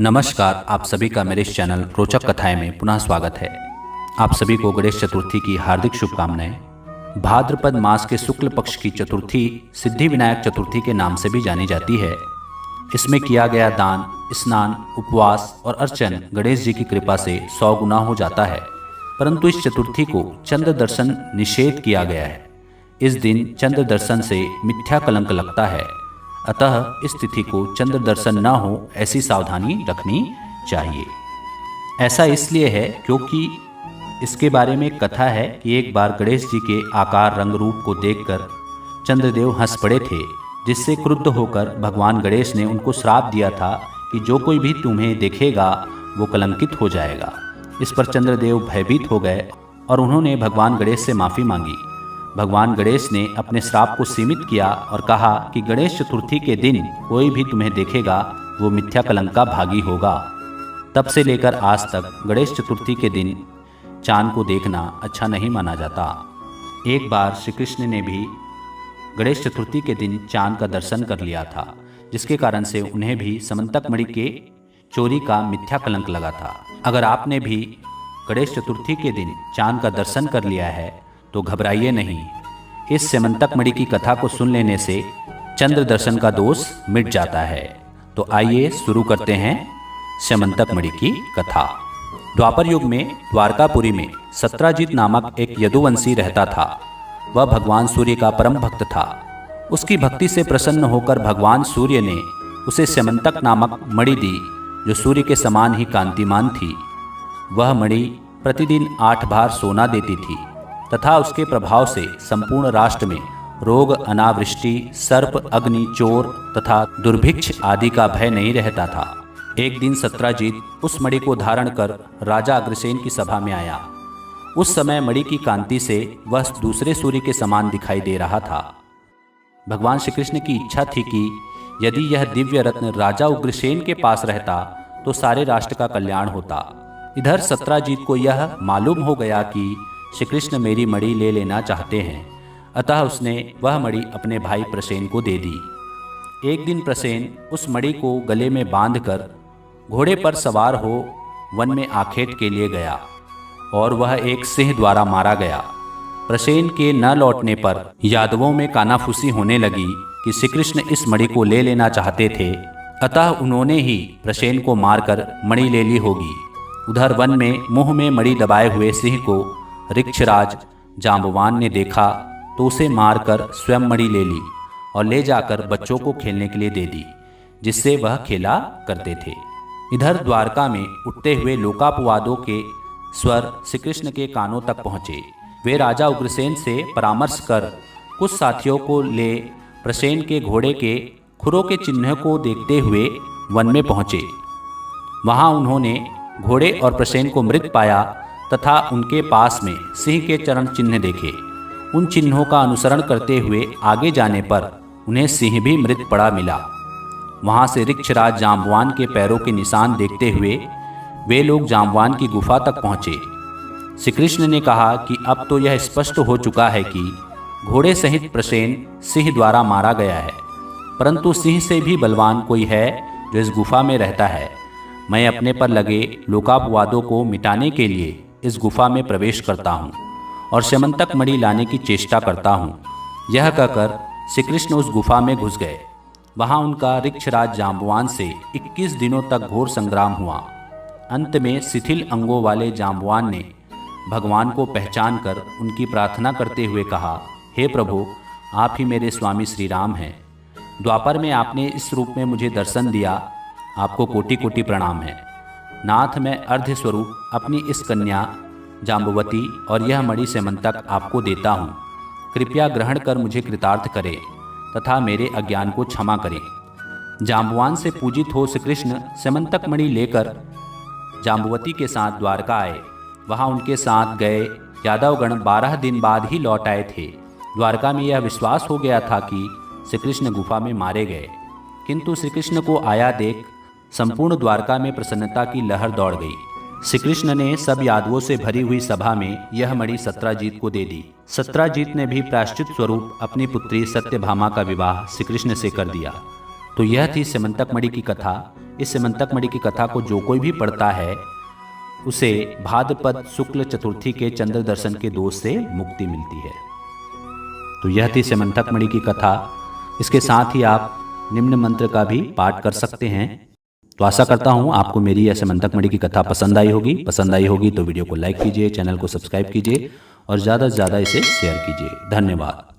नमस्कार, आप सभी का मेरे इस चैनल रोचक कथाएं में पुनः स्वागत है। आप सभी को गणेश चतुर्थी की हार्दिक शुभकामनाएं। भाद्रपद मास के शुक्ल पक्ष की चतुर्थी सिद्धि विनायक चतुर्थी के नाम से भी जानी जाती है। इसमें किया गया दान, स्नान, उपवास और अर्चन गणेश जी की कृपा से 100 गुना हो जाता है। परंतु इस चतुर्थी को चंद्र दर्शन निषेध किया गया है। इस दिन चंद्र दर्शन से मिथ्या कलंक लगता है, अतः इस तिथि को चंद्र दर्शन न हो ऐसी सावधानी रखनी चाहिए। ऐसा इसलिए है क्योंकि इसके बारे में कथा है कि एक बार गणेश जी के आकार रंग रूप को देखकर चंद्रदेव हंस पड़े थे, जिससे क्रुद्ध होकर भगवान गणेश ने उनको श्राप दिया था कि जो कोई भी तुम्हें देखेगा वो कलंकित हो जाएगा। इस पर चंद्रदेव भयभीत हो गए और उन्होंने भगवान गणेश से माफ़ी मांगी। भगवान गणेश ने अपने श्राप को सीमित किया और कहा कि गणेश चतुर्थी के दिन कोई भी तुम्हें देखेगा वो मिथ्या कलंक का भागी होगा। तब से लेकर आज तक गणेश चतुर्थी के दिन चांद को देखना अच्छा नहीं माना जाता। एक बार श्री कृष्ण ने भी गणेश चतुर्थी के दिन चांद का दर्शन कर लिया था, जिसके कारण से उन्हें भी समंतक मणि के चोरी का मिथ्या कलंक लगा था। अगर आपने भी गणेश चतुर्थी के दिन चांद का दर्शन कर लिया है तो घबराइए नहीं। इस स्यमंतक मणि की कथा को सुन लेने से चंद्र दर्शन का दोष मिट जाता है। तो आइए शुरू करते हैं स्यमंतक मणि की कथा। द्वापर युग में द्वारकापुरी में सत्राजित नामक एक यदुवंशी रहता था। वह भगवान सूर्य का परम भक्त था। उसकी भक्ति से प्रसन्न होकर भगवान सूर्य ने उसे स्यमंतक नामक मणि दी, जो सूर्य के समान ही कांतिमान थी। वह मणि प्रतिदिन 8 बार सोना देती थी तथा उसके प्रभाव से संपूर्ण राष्ट्र में रोग, अनावृष्टि, सर्प, अग्नि, चोर तथा दुर्भिक्ष आदि का भय नहीं रहता था। एक दिन सत्राजित उस मणि को धारण कर राजा अग्रसेन की सभा में आया। उस समय मणि की कांति से वह दूसरे सूर्य के समान दिखाई दे रहा था। भगवान श्री कृष्ण की इच्छा थी कि यदि यह दिव्य रत्न राजा उग्रसेन के पास रहता तो सारे राष्ट्र का कल्याण होता। इधर सत्राजित को यह मालूम हो गया कि श्री कृष्ण मेरी मणि ले लेना चाहते हैं, अतः उसने वह मणि अपने भाई प्रसेन को दे दी। एक दिन प्रसेन उस मणि को गले में बांधकर घोड़े पर सवार हो वन में आखेट के लिए गया और वह एक सिंह द्वारा मारा गया। प्रसेन के न लौटने पर यादवों में कानाफूसी होने लगी कि श्री कृष्ण इस मणि को ले लेना चाहते थे, अतः उन्होंने ही प्रसेन को मारकर मणि ले ली होगी। उधर वन में मुंह में मणि दबाए हुए सिंह को ऋक्षराज जांबवान ने देखा तो उसे मारकर स्वयं मणि ले ली और ले जाकर बच्चों को खेलने के लिए दे दी, जिससे वह खेला करते थे। इधर द्वारका में उठते हुए लोकापवादों के स्वर श्री कृष्ण के कानों तक पहुँचे। वे राजा उग्रसेन से परामर्श कर कुछ साथियों को ले प्रसेन के घोड़े के खुरों के चिन्ह को देखते हुए वन में पहुँचे। वहाँ उन्होंने घोड़े और प्रसेन को मृत पाया तथा उनके पास में सिंह के चरण चिन्ह देखे। उन चिन्हों का अनुसरण करते हुए आगे जाने पर उन्हें सिंह भी मृत पड़ा मिला। वहां से ऋक्षराज जांबवान के पैरों के निशान देखते हुए वे लोग जांबवान की गुफा तक पहुँचे। श्री कृष्ण ने कहा कि अब तो यह स्पष्ट हो चुका है कि घोड़े सहित प्रसेन सिंह द्वारा मारा गया है, परंतु सिंह से भी बलवान कोई है जो इस गुफा में रहता है। मैं अपने पर लगे लोकापवादों को मिटाने के लिए इस गुफा में प्रवेश करता हूँ और स्यमंतक मणि लाने की चेष्टा करता हूँ। यह कहकर श्री कृष्ण उस गुफा में घुस गए। वहाँ उनका ऋक्षराज जांबवान से 21 दिनों तक घोर संग्राम हुआ। अंत में शिथिल अंगों वाले जांबवान ने भगवान को पहचान कर उनकी प्रार्थना करते हुए कहा, हे प्रभु, आप ही मेरे स्वामी श्री राम हैं। द्वापर में आपने इस रूप में मुझे दर्शन दिया, आपको कोटि कोटि प्रणाम है। नाथ, मैं अर्ध्य स्वरूप अपनी इस कन्या जाम्बवती और यह मणि स्यमंतक आपको देता हूँ। कृपया ग्रहण कर मुझे कृतार्थ करें तथा मेरे अज्ञान को क्षमा करें। जाम्बवान से पूजित हो श्री कृष्ण स्यमंतक मणि लेकर जाम्बवती के साथ द्वारका आए। वहाँ उनके साथ गए यादवगण 12 दिन बाद ही लौट आए थे। द्वारका में यह विश्वास हो गया था कि श्री कृष्ण गुफा में मारे गए, किंतु श्री कृष्ण को आया देख संपूर्ण द्वारका में प्रसन्नता की लहर दौड़ गई। श्री कृष्ण ने सब यादवों से भरी हुई सभा में यह मणि सत्राजित को दे दी। सत्राजित ने भी प्रायश्चित स्वरूप अपनी पुत्री सत्यभामा का विवाह श्री कृष्ण से कर दिया। तो यह थी स्यमंतक मणि की कथा। इस समंतक मणि की कथा को जो कोई भी पढ़ता है उसे भाद्रपद शुक्ल चतुर्थी के चंद्र दर्शन के दोष से मुक्ति मिलती है। तो यह थी समंतक मणि की कथा। इसके साथ ही आप निम्न मंत्र का भी पाठ कर सकते हैं। तो आशा करता हूँ आपको मेरी यह समंतक मणि की कथा पसंद आई होगी। पसंद आई होगी तो वीडियो को लाइक कीजिए, चैनल को सब्सक्राइब कीजिए और ज़्यादा से ज़्यादा इसे शेयर कीजिए। धन्यवाद।